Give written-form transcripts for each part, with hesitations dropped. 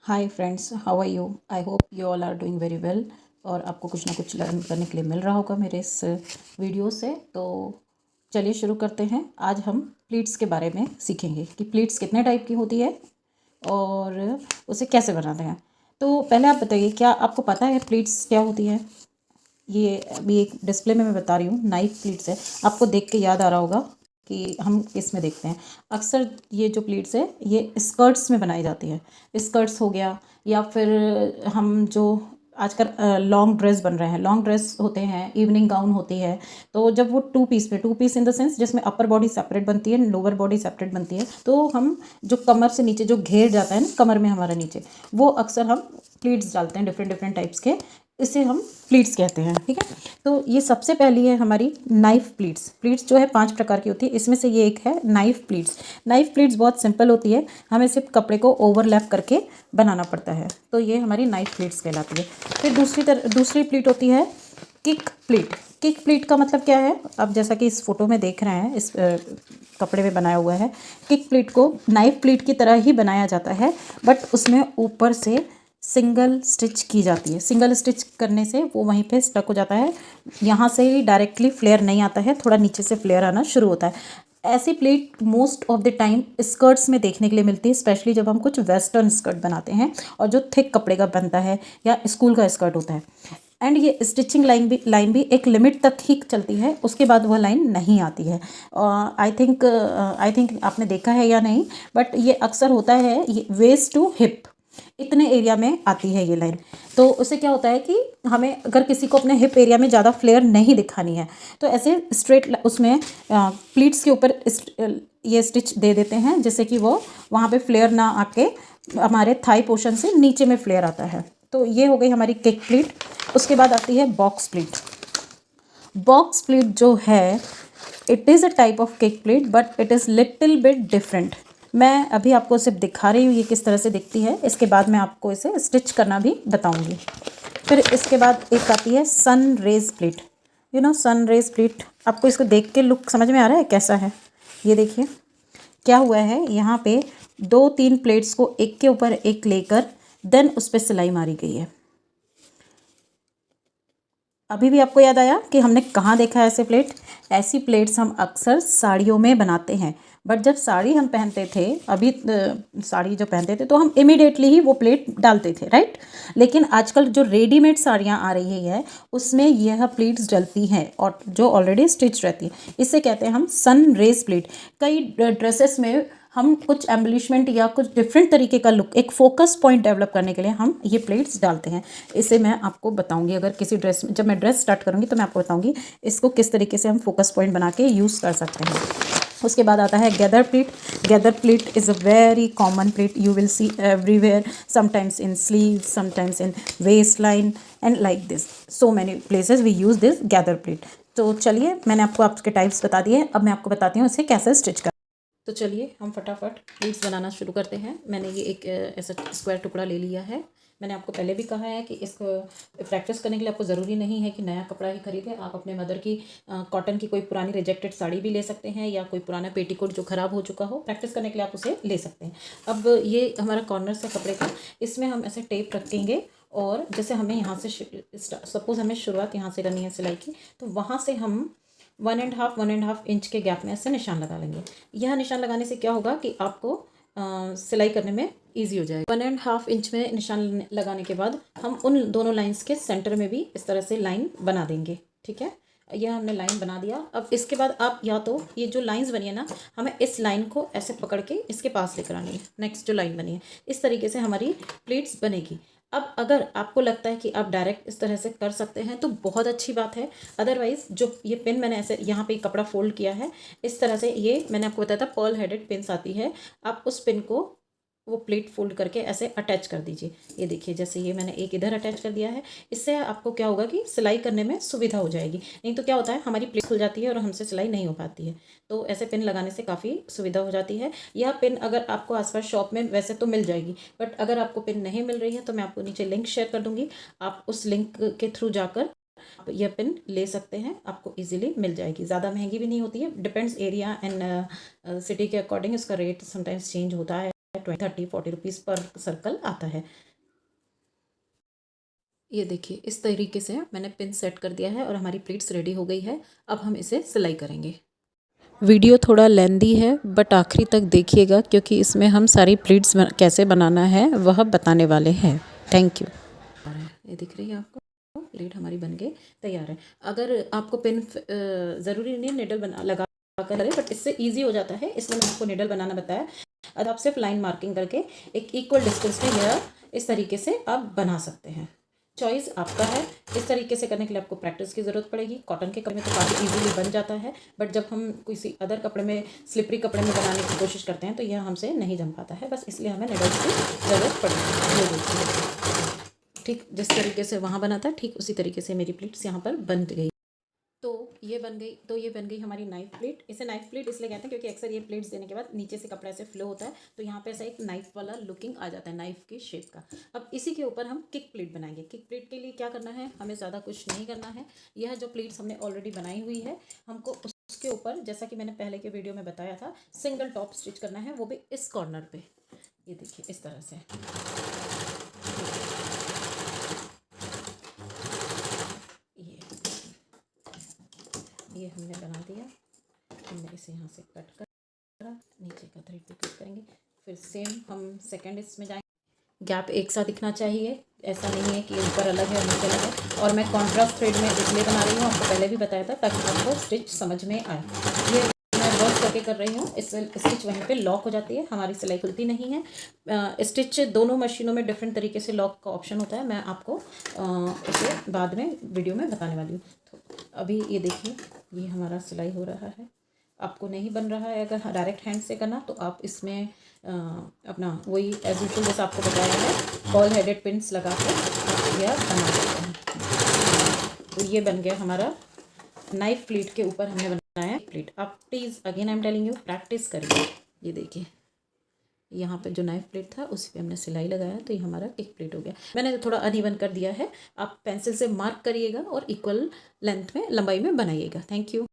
Hi friends, how are you? I hope you all are doing very well और आपको कुछ ना कुछ लर्न करने के लिए मिल रहा होगा मेरे इस वीडियो से। तो चलिए शुरू करते हैं। आज हम प्लीट्स के बारे में सीखेंगे कि प्लीट्स कितने टाइप की होती है और उसे कैसे बनाते हैं। तो पहले आप बताइए, क्या आपको पता है प्लीट्स क्या होती है? ये अभी एक डिस्प्ले में मैं बता रही हूँ, नाइफ प्लीट्स है। आपको देख के याद आ रहा होगा कि हम इसमें देखते हैं अक्सर ये जो प्लीट्स है ये स्कर्ट्स में बनाई जाती है। स्कर्ट्स हो गया, या फिर हम जो आजकल लॉन्ग ड्रेस बन रहे हैं, लॉन्ग ड्रेस होते हैं, इवनिंग गाउन होती है। तो जब वो two piece in the sense जिसमें अपर बॉडी सेपरेट बनती है, लोअर बॉडी सेपरेट बनती है, तो हम जो कमर से नीचे जो घेर जाता है ना कमर में हमारा नीचे, वो अक्सर हम प्लीट्स डालते हैं डिफरेंट डिफरेंट टाइप्स के। इसे हम प्लीट्स कहते हैं, ठीक है। तो ये सबसे पहली है हमारी नाइफ प्लीट्स। प्लीट्स जो है 5 प्रकार की होती है, इसमें से ये एक है नाइफ प्लीट्स। नाइफ प्लीट्स बहुत सिंपल होती है, हमें सिर्फ कपड़े को ओवरलैप करके बनाना पड़ता है। तो ये हमारी नाइफ प्लीट्स कहलाती है। फिर दूसरी प्लीट होती है किक प्लीट। किक प्लीट का मतलब क्या है? अब जैसा कि इस फोटो में देख रहे हैं, इस कपड़े में बनाया हुआ है। किक प्लीट को नाइफ प्लीट की तरह ही बनाया जाता है, बट उसमें ऊपर से सिंगल स्टिच की जाती है। सिंगल स्टिच करने से वो वहीं पे स्टक हो जाता है, यहाँ से ही डायरेक्टली फ्लेयर नहीं आता है, थोड़ा नीचे से फ्लेयर आना शुरू होता है। ऐसी plate most of the time skirts में देखने के लिए मिलती है, स्पेशली जब हम कुछ वेस्टर्न स्कर्ट बनाते हैं और जो थिक कपड़े का बनता है या स्कूल का स्कर्ट होता है। एंड ये स्टिचिंग लाइन भी एक लिमिट तक ही चलती है, उसके बाद वह लाइन नहीं आती है। आई थिंक आपने देखा है या नहीं, बट ये अक्सर होता है, ये वेस्ट टू हिप इतने एरिया में आती है ये लाइन। तो उससे क्या होता है कि हमें अगर किसी को अपने हिप एरिया में ज़्यादा फ्लेयर नहीं दिखानी है तो ऐसे स्ट्रेट उसमें प्लीट्स के ऊपर ये स्टिच दे देते हैं, जिससे कि वो वहाँ पे फ्लेयर ना आके हमारे थाई पोर्शन से नीचे में फ्लेयर आता है। तो ये हो गई हमारी किक प्लीट। उसके बाद आती है बॉक्स प्लीट। बॉक्स प्लीट जो है, it is a type of kick pleat but it is little bit different. मैं अभी आपको सिर्फ दिखा रही हूँ ये किस तरह से दिखती है, इसके बाद मैं आपको इसे स्टिच करना भी बताऊँगी। फिर इसके बाद एक आती है sunray pleat. Sunray pleat, आपको इसको देख के लुक समझ में आ रहा है कैसा है? ये देखिए क्या हुआ है, यहाँ पे 2-3 प्लेट्स को एक के ऊपर एक लेकर देन उस पर सिलाई मारी गई है। अभी भी आपको याद आया कि हमने कहाँ देखा है ऐसे प्लेट? ऐसी प्लेट्स हम अक्सर साड़ियों में बनाते हैं, बट जब साड़ी हम पहनते थे, अभी साड़ी जो पहनते थे तो हम इमिडिएटली ही वो प्लेट डालते थे, राइट। लेकिन आजकल जो रेडीमेड साड़ियाँ आ रही है उसमें यह प्लेट्स डलती हैं और जो ऑलरेडी स्टिच रहती है। इसे कहते हैं हम सन रेज प्लेट। कई ड्रेसेस में हम कुछ एम्बलिशमेंट या कुछ डिफरेंट तरीके का लुक, एक फोकस पॉइंट डेवलप करने के लिए हम ये प्लेट्स डालते हैं। इसे मैं आपको बताऊंगी, अगर किसी ड्रेस में जब मैं ड्रेस स्टार्ट करूंगी तो मैं आपको बताऊंगी इसको किस तरीके से हम फोकस पॉइंट बना के यूज़ कर सकते हैं। उसके बाद आता है gather pleat. Gather pleat is a very common pleat, you will see everywhere, sometimes in sleeve, sometimes in waist line and like this, so many places we use this gather pleat. तो चलिए, मैंने आपको आपके types बता दिए, अब मैं आपको बताती हूँ इसे कैसे स्टिच कर। तो चलिए हम फटाफट प्लीट्स बनाना शुरू करते हैं। मैंने ये एक ऐसा स्क्वायर टुकड़ा ले लिया है। मैंने आपको पहले भी कहा है कि इसको प्रैक्टिस करने के लिए आपको ज़रूरी नहीं है कि नया कपड़ा ही खरीदें। आप अपने मदर की कॉटन की कोई पुरानी रिजेक्टेड साड़ी भी ले सकते हैं, या कोई पुराना पेटीकोट जो ख़राब हो चुका हो, प्रैक्टिस करने के लिए आप उसे ले सकते हैं। अब ये हमारा कॉर्नर से कपड़े का, इसमें हम ऐसे टेप रखेंगे और जैसे हमें यहाँ से सपोज़ हमें शुरुआत यहाँ से करनी है सिलाई की, तो वहाँ से हम 1.5 इंच के गैप में ऐसे निशान लगा लेंगे। यह निशान लगाने से क्या होगा कि आपको सिलाई करने में इजी हो जाएगा। 1.5 इंच में निशान लगाने के बाद हम उन दोनों लाइंस के सेंटर में भी इस तरह से लाइन बना देंगे, ठीक है। यह हमने लाइन बना दिया। अब इसके बाद आप या तो ये जो लाइंस बनी है ना, हमें इस लाइन को ऐसे पकड़ के इसके पास लेकर आनी है। नेक्स्ट जो लाइन बनी है, इस तरीके से हमारी प्लेट्स बनेगी। अब अगर आपको लगता है कि आप डायरेक्ट इस तरह से कर सकते हैं तो बहुत अच्छी बात है। अदरवाइज़ जो ये पिन मैंने ऐसे यहाँ पे कपड़ा फोल्ड किया है, इस तरह से, ये मैंने आपको बताया था पर्ल हेडेड पिन्स आती है, आप उस पिन को वो प्लेट फोल्ड करके ऐसे अटैच कर दीजिए। ये देखिए, जैसे ये मैंने एक इधर अटैच कर दिया है। इससे आपको क्या होगा कि सिलाई करने में सुविधा हो जाएगी। नहीं तो क्या होता है, हमारी प्लेट खुल जाती है और हमसे सिलाई नहीं हो पाती है। तो ऐसे पिन लगाने से काफ़ी सुविधा हो जाती है। यह पिन अगर आपको आसपास शॉप में वैसे तो मिल जाएगी, बट अगर आपको पिन नहीं मिल रही है तो मैं आपको नीचे लिंक शेयर कर दूँगी। आप उस लिंक के थ्रू जाकर आप यह पिन ले सकते हैं, आपको इजीली मिल जाएगी। ज़्यादा महंगी भी नहीं होती है, डिपेंड्स एरिया एंड सिटी के अकॉर्डिंग इसका रेट समटाइम्स चेंज होता है। ₹30-40 पर सर्कल आता है। ये देखिए इस तरीके से मैंने पिन सेट कर दिया है और हमारी प्लीट्स रेडी हो गई है। अब हम इसे सिलाई करेंगे। वीडियो थोड़ा लेंदी है बट आखिरी तक देखिएगा क्योंकि इसमें हम सारी प्लीट्स कैसे बनाना है वह बताने वाले हैं। Thank you. ये दिख रही है आपको, प्लेट हमारी बन के तैयार है। अगर आपको पिन ज़रूरी नहीं है निडल बना लगा कर करें, बट इससे ईजी हो जाता है, इसलिए मैंने आपको निडल बनाना बताया। अब आप सिर्फ लाइन मार्किंग करके एक इक्वल डिस्टेंस में यह इस तरीके से आप बना सकते हैं। चॉइस आपका है। इस तरीके से करने के लिए आपको प्रैक्टिस की ज़रूरत पड़ेगी। कॉटन के कपड़े में तो काफ़ी इजीली बन जाता है, बट जब हम किसी अदर कपड़े में, स्लिपरी कपड़े में बनाने की कोशिश करते हैं तो यह हमसे नहीं जम पाता है। बस इसलिए हमें निडल्स की ज़रूरत पड़ेगी। ठीक जिस तरीके से वहाँ बना था ठीक उसी तरीके से मेरी प्लेट्स यहाँ पर बन गई। तो ये बन गई हमारी नाइफ प्लेट। इसे नाइफ प्लेट इसलिए कहते हैं क्योंकि अक्सर ये प्लेट्स देने के बाद नीचे से कपड़ा ऐसे फ्लो होता है, तो यहाँ पे ऐसा एक नाइफ वाला लुकिंग आ जाता है, नाइफ की शेप का। अब इसी के ऊपर हम किक प्लेट बनाएंगे। किक प्लेट के लिए क्या करना है, हमें ज़्यादा कुछ नहीं करना है। यह जो प्लेट्स हमने ऑलरेडी बनाई हुई है, हमको उसके ऊपर, जैसा कि मैंने पहले के वीडियो में बताया था, सिंगल टॉप स्टिच करना है, वो भी इस कॉर्नर पर। ये देखिए इस तरह से ये हमने बना दिया। हमने इसे यहाँ से कट करा, नीचे का थ्रेड पे क्लिक करेंगे, फिर सेम हम सेकंड इसमें जाएंगे। गैप एक सा दिखना चाहिए, ऐसा नहीं है कि ऊपर अलग है और नीचे अलग है। और मैं कॉन्ट्रास्ट थ्रेड में इसलिए बना रही हूँ, आपको पहले भी बताया था, ताकि आपको स्टिच समझ में आए। ये मैं वर्क करके कर रही हूँ। इस स्टिच वहीं पे लॉक हो जाती है, हमारी सिलाई खुलती नहीं है। स्टिच दोनों मशीनों में डिफरेंट तरीके से लॉक का ऑप्शन होता है, मैं आपको उसे बाद में वीडियो में बताने वाली हूँ। तो अभी ये देखिए ये हमारा सिलाई हो रहा है। आपको नहीं बन रहा है अगर डायरेक्ट हैंड से करना, तो आप इसमें अपना वही एज यूजुअल जैसा आपको बताया है, बॉल हेडेड पिन्स लगा के यह बना सकते हैं। तो ये बन गया हमारा नाइफ प्लेट के ऊपर हमने बनाया प्लेट। आप please again I am telling you practice करिए। ये देखिए यहाँ पे जो नाइफ प्लेट था उसी पे हमने सिलाई लगाया, तो ये हमारा किक प्लेट हो गया। मैंने थोड़ा अनइवन कर दिया है, आप पेंसिल से मार्क करिएगा और इक्वल लेंथ में, लंबाई में बनाइएगा। Thank you.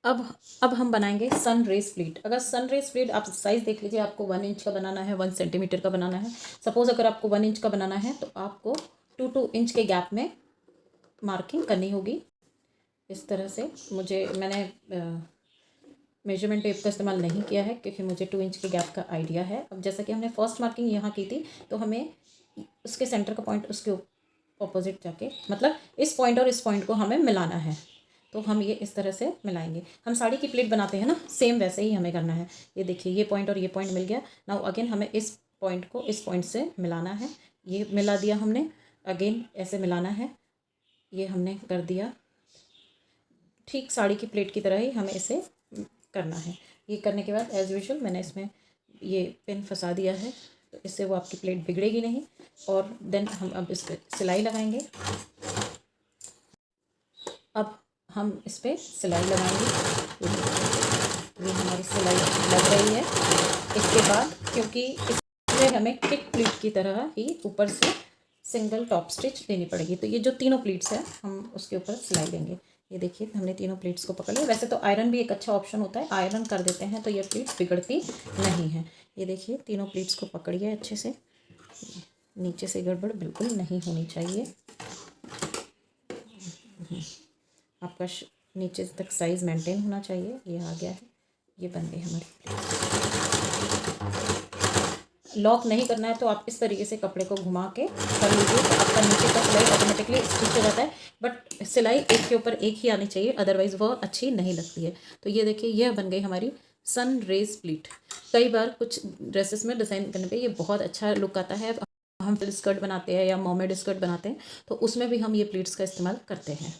अब हम बनाएंगे सन रेस प्लेट। अगर सन रेस प्लेट आप साइज़ देख लीजिए, आपको 1 इंच का बनाना है, 1 सेंटीमीटर का बनाना है। सपोज़ अगर आपको 1 इंच का बनाना है तो आपको 2 इंच के गैप में मार्किंग करनी होगी। इस तरह से मैंने मेजरमेंट टेप का इस्तेमाल नहीं किया है क्योंकि मुझे 2 इंच के गैप का आइडिया है। अब जैसा कि हमने फर्स्ट मार्किंग यहाँ की थी, तो हमें उसके सेंटर का पॉइंट उसके ऑपोजिट जाके, मतलब इस पॉइंट और इस पॉइंट को हमें मिलाना है। तो हम ये इस तरह से मिलाएंगे। हम साड़ी की प्लेट बनाते हैं ना, सेम वैसे ही हमें करना है। ये देखिए ये पॉइंट और ये पॉइंट मिल गया। नाउ अगेन हमें इस पॉइंट को इस पॉइंट से मिलाना है। ये मिला दिया हमने, अगेन ऐसे मिलाना है, ये हमने कर दिया। ठीक साड़ी की प्लेट की तरह ही हमें इसे करना है। ये करने के बाद एज यूजुअल मैंने इसमें ये पिन फंसा दिया है, तो इससे वो आपकी प्लेट बिगड़ेगी नहीं। और देन हम अब इस पर सिलाई लगाएंगे। अब हम इस पर सिलाई लगाएंगे। ये हमारी सिलाई लग रही है। इसके बाद क्योंकि इसमें हमें किक प्लीट की तरह ही ऊपर से सिंगल टॉप स्टिच देनी पड़ेगी, तो ये जो तीनों प्लीट्स हैं हम उसके ऊपर सिलाई देंगे। ये देखिए हमने तीनों प्लीट्स को पकड़ लिया। वैसे तो आयरन भी एक अच्छा ऑप्शन होता है, आयरन कर देते हैं तो ये प्लीट्स बिगड़ती नहीं है। ये देखिए तीनों प्लीट्स को पकड़िए अच्छे से, नीचे से गड़बड़ बिल्कुल नहीं होनी चाहिए। आपका नीचे तक साइज़ मेंटेन होना चाहिए। ये आ गया है, ये बन गई हमारी प्लेट। लॉक नहीं करना है तो आप इस तरीके से कपड़े को घुमा के कर लीजिए, तो आपका नीचे का सिलाई ऑटोमेटिकली स्टिच हो जाता है। बट सिलाई एक के ऊपर एक ही आनी चाहिए, अदरवाइज़ वह अच्छी नहीं लगती है। तो ये देखिए यह बन गई हमारी सन रेज प्लीट। कई बार कुछ ड्रेसेस में डिज़ाइन करने पे ये बहुत अच्छा लुक आता है। हम फुल स्कर्ट बनाते हैं या मॉमेड स्कर्ट बनाते हैं तो उसमें भी हम ये प्लीट्स का इस्तेमाल करते हैं।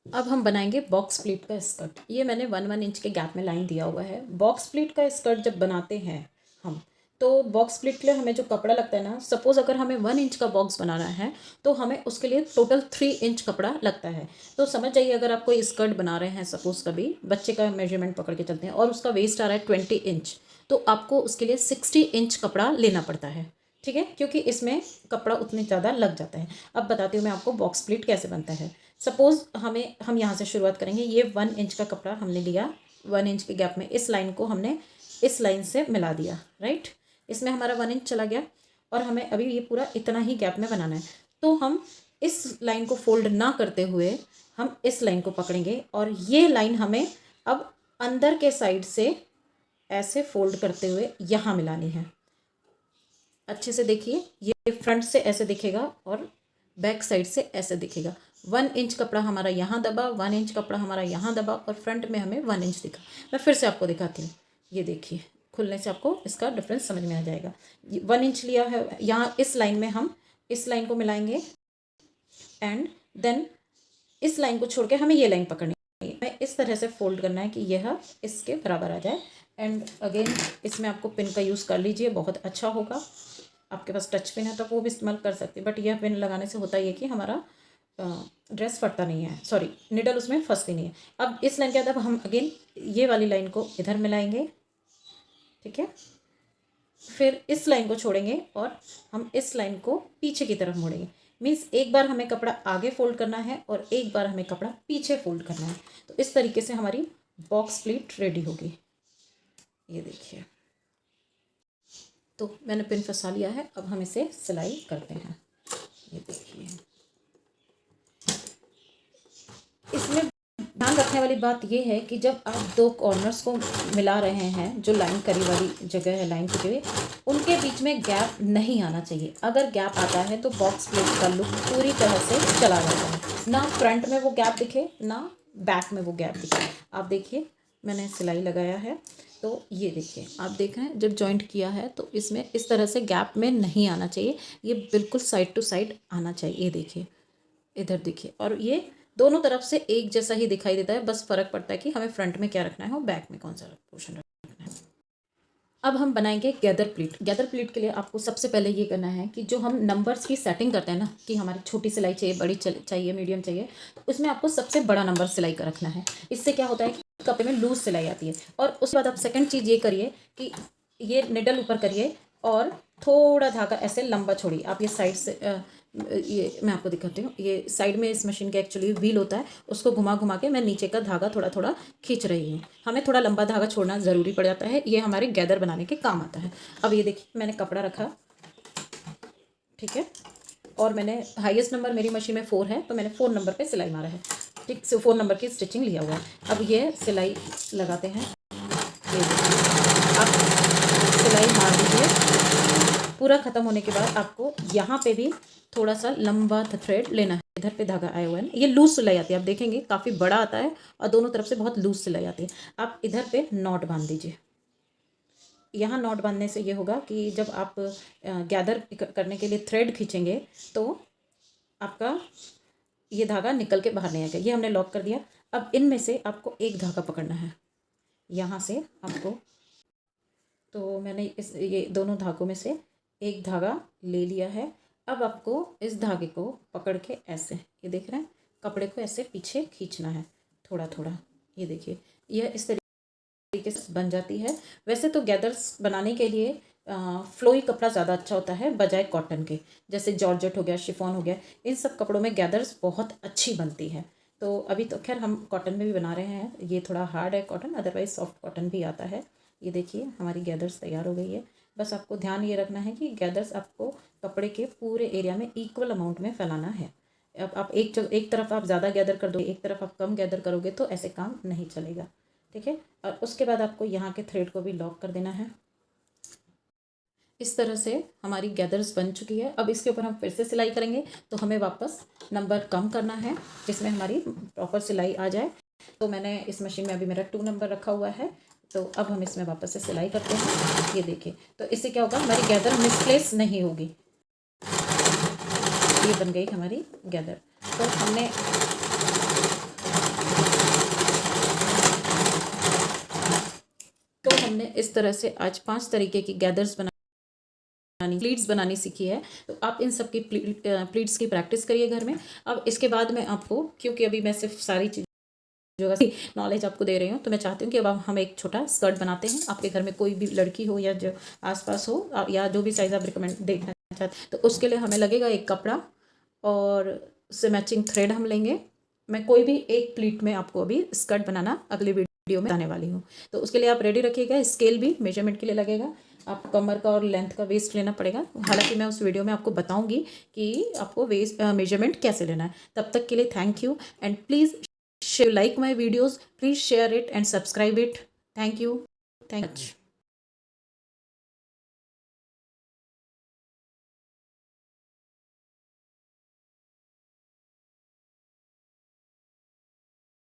अब हम बनाएंगे बॉक्स प्लीट का स्कर्ट। ये मैंने 1 इंच के गैप में लाइन दिया हुआ है। बॉक्स प्लीट का स्कर्ट जब बनाते हैं हम, तो बॉक्स प्लीट के लिए हमें जो कपड़ा लगता है ना, सपोज़ अगर हमें 1 इंच का बॉक्स बनाना है तो हमें उसके लिए टोटल 3 इंच कपड़ा लगता है। तो समझ जाइए अगर आप कोई स्कर्ट बना रहे हैं, सपोज़ कभी बच्चे का मेजरमेंट पकड़ के चलते हैं और उसका वेस्ट आ रहा है 20 इंच, तो आपको उसके लिए 60 इंच कपड़ा लेना पड़ता है। ठीक है, क्योंकि इसमें कपड़ा उतने ज़्यादा लग जाता है। अब बताती हूँ मैं आपको बॉक्स प्लीट कैसे बनता है। सपोज़ हम यहाँ से शुरुआत करेंगे। ये 1 इंच का कपड़ा हमने लिया, 1 इंच के गैप में इस लाइन को हमने इस लाइन से मिला दिया, राइट। इसमें हमारा 1 इंच चला गया और हमें अभी ये पूरा इतना ही गैप में बनाना है। तो हम इस लाइन को फोल्ड ना करते हुए हम इस लाइन को पकड़ेंगे और ये लाइन हमें अब अंदर के साइड से ऐसे फोल्ड करते हुए यहाँ मिलानी है। अच्छे से देखिए, ये फ्रंट से ऐसे दिखेगा और बैक साइड से ऐसे दिखेगा। 1 इंच कपड़ा हमारा यहाँ दबा, 1 इंच कपड़ा हमारा यहाँ दबा और फ्रंट में हमें 1 इंच दिखा। मैं फिर से आपको दिखाती हूँ, ये देखिए, खुलने से आपको इसका डिफरेंस समझ में आ जाएगा। 1 इंच लिया है यहाँ, इस लाइन में हम इस लाइन को मिलाएंगे एंड देन इस लाइन को छोड़ के हमें ये लाइन पकड़नी है। हमें इस तरह से फोल्ड करना है कि यह इसके बराबर आ जाए। एंड अगेन इसमें आपको पिन का यूज़ कर लीजिए, बहुत अच्छा होगा। आपके पास टच पिन है तो वो भी इस्तेमाल कर सकते हैं, बट यह पिन लगाने से होता है कि हमारा ड्रेस फटता नहीं है, सॉरी निडल उसमें फंसती नहीं है। अब इस लाइन के बाद अब हम अगेन ये वाली लाइन को इधर मिलाएंगे, ठीक है। फिर इस लाइन को छोड़ेंगे और हम इस लाइन को पीछे की तरफ मोड़ेंगे। मीन्स एक बार हमें कपड़ा आगे फोल्ड करना है और एक बार हमें कपड़ा पीछे फोल्ड करना है। तो इस तरीके से हमारी बॉक्स प्लीट रेडी होगी। ये देखिए, तो मैंने पिन फंसा लिया है, अब हम इसे सिलाई करते हैं। ये देखिए, इसमें ध्यान रखने वाली बात यह है कि जब आप दो कॉर्नर्स को मिला रहे हैं, जो लाइन करी वाली जगह है, लाइन की जगह, उनके बीच में गैप नहीं आना चाहिए। अगर गैप आता है तो बॉक्स प्लीट का लुक पूरी तरह से चला जाता है। ना फ्रंट में वो गैप दिखे, ना बैक में वो गैप दिखे। आप देखिए, मैंने सिलाई लगाया है, तो ये देखिए, आप देख रहे हैं जब जॉइंट किया है तो इसमें इस तरह से गैप में नहीं आना चाहिए, ये बिल्कुल साइड टू साइड आना चाहिए। ये देखिए, इधर देखिए, और ये दोनों तरफ से एक जैसा ही दिखाई देता है, बस फ़र्क पड़ता है कि हमें फ्रंट में क्या रखना है और बैक में कौन सा पोर्शन रखना है। अब हम बनाएंगे गैदर प्लीट। गैदर प्लीट के लिए आपको सबसे पहले ये करना है कि जो हम नंबर्स की सेटिंग करते हैं ना, कि हमारी छोटी सिलाई चाहिए, बड़ी चाहिए, मीडियम चाहिए, तो उसमें आपको सबसे बड़ा नंबर सिलाई का रखना है। इससे क्या होता है कि कपड़े में लूज सिलाई आती है। और उसके बाद आप सेकंड चीज़ ये करिए कि ये निडल ऊपर करिए और थोड़ा धागा ऐसे लंबा छोड़िए। आप ये साइड से ये मैं आपको दिखाती हूँ, ये साइड में इस मशीन के एक्चुअली व्हील होता है, उसको घुमा घुमा के मैं नीचे का धागा थोड़ा थोड़ा खींच रही हूँ। हमें थोड़ा लंबा धागा छोड़ना ज़रूरी पड़ जाता है, ये हमारे गैदर बनाने के काम आता है। अब ये देखिए, मैंने कपड़ा रखा, ठीक है, और मैंने हाईएस्ट नंबर मेरी मशीन में 4 है, तो मैंने 4 नंबर पे सिलाई मारा है, ठीक से 4 नंबर की स्टिचिंग लिया हुआ है। अब ये सिलाई लगाते हैं, ये आप सिलाई मार दीजिए। पूरा ख़त्म होने के बाद आपको यहाँ पे भी थोड़ा सा लंबा थ्रेड लेना है। इधर पे धागा आया हुआ है ना, ये लूज सिलाई आती है, आप देखेंगे काफ़ी बड़ा आता है और दोनों तरफ से बहुत लूज सिलाई आती है। आप इधर पे नॉट बांध दीजिए। यहाँ नॉट बांधने से ये होगा कि जब आप गैदर करने के लिए थ्रेड खींचेंगे तो आपका ये धागा निकल के बाहर नहीं आएगा। ये हमने लॉक कर दिया। अब इनमें से आपको एक धागा पकड़ना है, यहाँ से आपको, तो मैंने ये दोनों धागों में से एक धागा ले लिया है। अब आपको इस धागे को पकड़ के ऐसे, ये देख रहे हैं, कपड़े को ऐसे पीछे खींचना है थोड़ा थोड़ा। ये देखिए, यह इस तरीके से बन जाती है। वैसे तो गैदर्स बनाने के लिए फ्लोई कपड़ा ज़्यादा अच्छा होता है बजाय कॉटन के, जैसे जॉर्जेट हो गया, शिफॉन हो गया, इन सब कपड़ों में गैदर्स बहुत अच्छी बनती है। तो अभी तो खैर हम कॉटन में भी बना रहे हैं, ये थोड़ा हार्ड है कॉटन, अदरवाइज सॉफ्ट कॉटन भी आता है। ये देखिए, हमारी गैदर्स तैयार हो गई है। बस आपको ध्यान ये रखना है कि गैदर्स आपको कपड़े के पूरे एरिया में इक्वल अमाउंट में फैलाना है। अब आप एक तरफ आप ज़्यादा गैदर कर दोगे, एक तरफ आप कम गैदर करोगे तो ऐसे काम नहीं चलेगा, ठीक है। और उसके बाद आपको यहाँ के थ्रेड को भी लॉक कर देना है। इस तरह से हमारी गैदर्स बन चुकी है। अब इसके ऊपर हम फिर से सिलाई करेंगे, तो हमें वापस नंबर कम करना है जिसमें हमारी प्रॉपर सिलाई आ जाए। तो मैंने इस मशीन में अभी मेरा 2 नंबर रखा हुआ है, तो अब हम इसमें वापस से सिलाई करते हैं। ये देखिए, तो इससे क्या होगा, हमारी गैदर मिसप्लेस नहीं होगी। ये बन गई हमारी गैदर। तो हमने इस तरह से आज 5 तरीके की गैदर्स प्लीट्स बनानी सीखी है। तो आप इन सब की प्लीट्स की प्रैक्टिस करिए घर में। अब इसके बाद में आपको, क्योंकि अभी मैं सिर्फ सारी चीज़ जो नॉलेज आपको दे रही हूँ, तो मैं चाहती हूँ कि अब हम एक छोटा स्कर्ट बनाते हैं। आपके घर में कोई भी लड़की हो या जो आसपास हो, या जो भी साइज़ आप रिकमेंड देखना चाहते, तो उसके लिए हमें लगेगा एक कपड़ा और उससे मैचिंग थ्रेड हम लेंगे। मैं कोई भी एक प्लीट में आपको अभी स्कर्ट बनाना अगले वीडियो वीडियो में आने वाली हूँ। तो उसके लिए आप रेडी रखिएगा। स्केल भी मेजरमेंट के लिए लगेगा। आप कमर का और लेंथ का वेस्ट लेना पड़ेगा। हालांकि मैं उस वीडियो में आपको बताऊंगी कि आपको वेस्ट मेजरमेंट कैसे लेना है। तब तक के लिए thank you and please like my videos, please share it and subscribe it. Thank you. Thank you.